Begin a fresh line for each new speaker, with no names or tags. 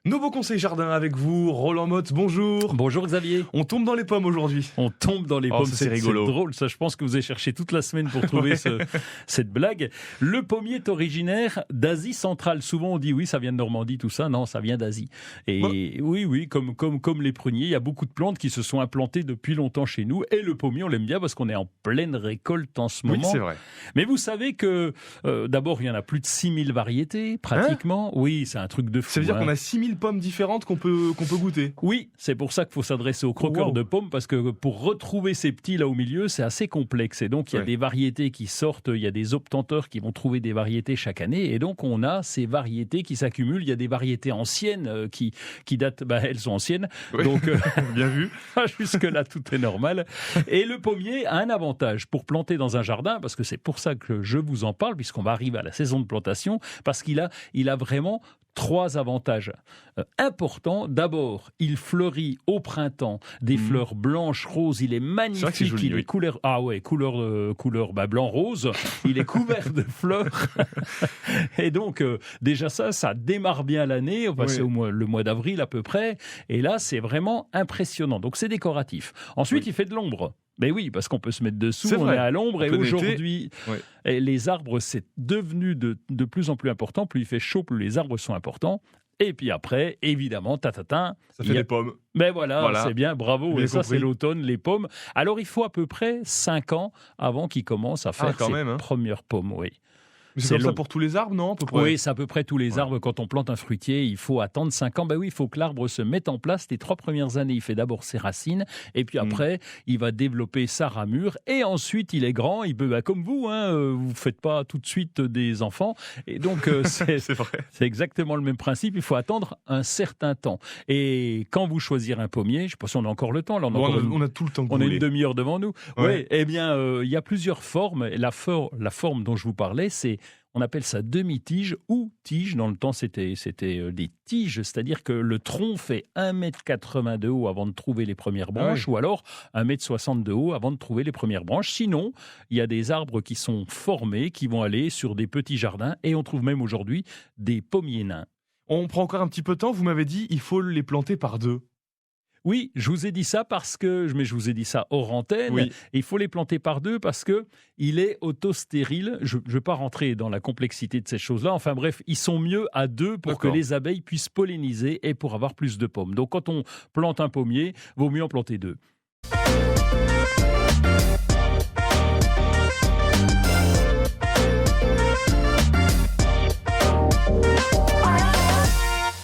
Nouveau conseil jardin avec vous, Roland Motte, bonjour.
Bonjour Xavier.
On tombe dans les pommes aujourd'hui.
On tombe dans les pommes,
c'est rigolo.
C'est drôle, ça je pense que vous avez cherché toute la semaine pour trouver cette blague. Le pommier est originaire d'Asie centrale. Souvent on dit oui, ça vient de Normandie, tout ça. Non, ça vient d'Asie. Et oui, comme les pruniers, il y a beaucoup de plantes qui se sont implantées depuis longtemps chez nous. Et le pommier, on l'aime bien parce qu'on est en pleine récolte en ce moment.
Oui, c'est vrai.
Mais vous savez que d'abord, il y en a plus de 6000 variétés, pratiquement. Oui, c'est un truc de fou.
Ça veut dire qu'on a 6000 pommes différentes qu'on peut goûter.
Oui, c'est pour ça qu'il faut s'adresser aux croqueurs de pommes, parce que pour retrouver ces petits là au milieu, c'est assez complexe. Et donc, il y a des variétés qui sortent, il y a des obtenteurs qui vont trouver des variétés chaque année. Et donc, on a ces variétés qui s'accumulent. Il y a des variétés anciennes qui datent, elles sont anciennes.
Oui.
Donc,
bien vu.
Jusque-là, tout est normal. Et le pommier a un avantage pour planter dans un jardin, parce que c'est pour ça que je vous en parle, puisqu'on va arriver à la saison de plantation, parce qu'il a vraiment 3 avantages importants. D'abord, il fleurit au printemps des fleurs blanches, roses. Il est magnifique.
C'est vrai que c'est joli,
il est couleur blanc-rose. Il est couvert de fleurs. Et donc, déjà ça démarre bien l'année. On va passer le mois d'avril à peu près. Et là, c'est vraiment impressionnant. Donc, c'est décoratif. Ensuite, il fait de l'ombre. Mais oui, parce qu'on peut se mettre dessous, on est à l'ombre, et aujourd'hui, les arbres, c'est devenu de plus en plus important. Plus il fait chaud, plus les arbres sont importants. Et puis après, évidemment, ça
fait des pommes.
Mais voilà, c'est bien, bravo.
Bien
et ça,
compris.
c'est l'automne, les pommes. Alors, il faut à peu près 5 ans avant qu'ils commencent à faire ses premières pommes, oui.
C'est comme ça pour tous les arbres, non, à peu près?
Oui, c'est à peu près tous les arbres. Quand on plante un fruitier, il faut attendre 5 ans. Oui, il faut que l'arbre se mette en place. Les 3 premières années, il fait d'abord ses racines. Et puis après, il va développer sa ramure. Et ensuite, il est grand. Il peut, comme vous, vous ne faites pas tout de suite des enfants. Et donc, c'est exactement le même principe. Il faut attendre un certain temps. Et quand vous choisirez un pommier, je ne sais pas si on a encore le temps. Là,
on a tout le temps que
on a une demi-heure devant nous. Oui, eh bien, il y a plusieurs formes. La forme dont je vous parlais, on appelle ça demi-tige ou tige. Dans le temps, c'était des tiges, c'est-à-dire que le tronc fait 1,80 m de haut avant de trouver les premières branches, ou alors 1,60 m de haut avant de trouver les premières branches. Sinon, il y a des arbres qui sont formés, qui vont aller sur des petits jardins, et on trouve même aujourd'hui des pommiers nains.
On prend encore un petit peu de temps, vous m'avez dit, il faut les planter par 2.
Oui, je vous ai dit ça mais je vous ai dit ça hors antenne.
Oui.
Il faut les planter par 2 parce que il est autostérile. Je ne vais pas rentrer dans la complexité de ces choses-là. Enfin bref, ils sont mieux à 2 pour que les abeilles puissent polliniser et pour avoir plus de pommes. Donc quand on plante un pommier, vaut mieux en planter 2.